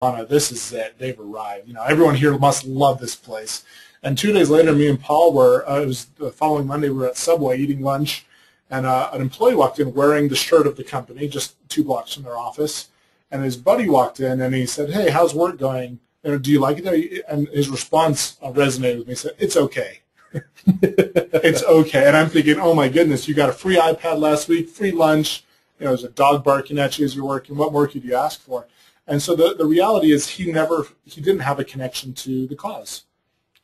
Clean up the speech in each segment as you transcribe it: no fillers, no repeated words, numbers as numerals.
this is it. They've arrived. You know, everyone here must love this place. And 2 days later, me and Paul were, it was the following Monday, we were at Subway eating lunch, and an employee walked in wearing the shirt of the company, just 2 blocks from their office. And his buddy walked in, and he said, "Hey, how's work going? You know, do you like it there?" And his response resonated with me. He said, "It's okay." It's okay. And I'm thinking, oh, my goodness, you got a free iPad last week, free lunch. You know, there's a dog barking at you as you're working. What more could you ask for? And so the reality is he didn't have a connection to the cause.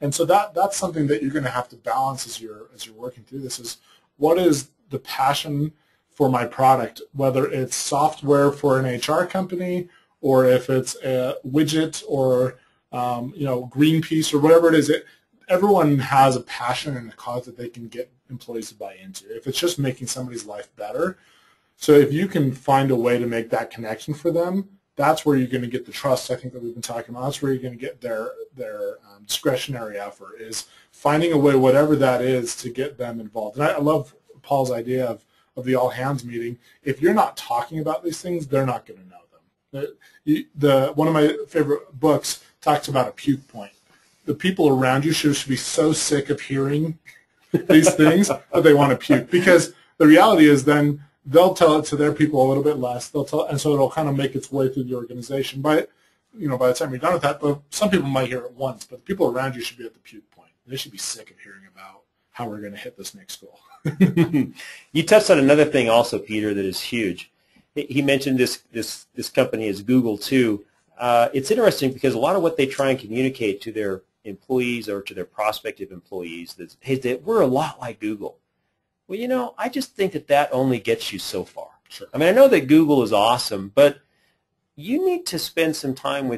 And so that's something that you're going to have to balance as you're working through this is what is the passion for my product, whether it's software for an HR company or if it's a widget or you know, Greenpeace or whatever it is. Everyone has a passion and a cause that they can get employees to buy into. If it's just making somebody's life better, so if you can find a way to make that connection for them, that's where you're going to get the trust, I think, that we've been talking about. That's where you're going to get their discretionary effort, is finding a way, whatever that is, to get them involved. And I love Paul's idea of the all-hands meeting. If you're not talking about these things, they're not going to know them. One of my favorite books talks about a puke point. The people around you should be so sick of hearing these things that they want to puke, because the reality is then they'll tell it to their people a little bit less. They'll tell, and so it'll kind of make its way through the organization. But you know, by the time you're done with that, but some people might hear it once, but the people around you should be at the puke point. They should be sick of hearing about how we're going to hit this next goal. You touched on another thing also, Peter, that is huge. He mentioned this company is Google too. It's interesting because a lot of what they try and communicate to their employees or to their prospective employees is that we're a lot like Google. Well, you know, I just think that only gets you so far. Sure. I mean, I know that Google is awesome, but you need to spend some time with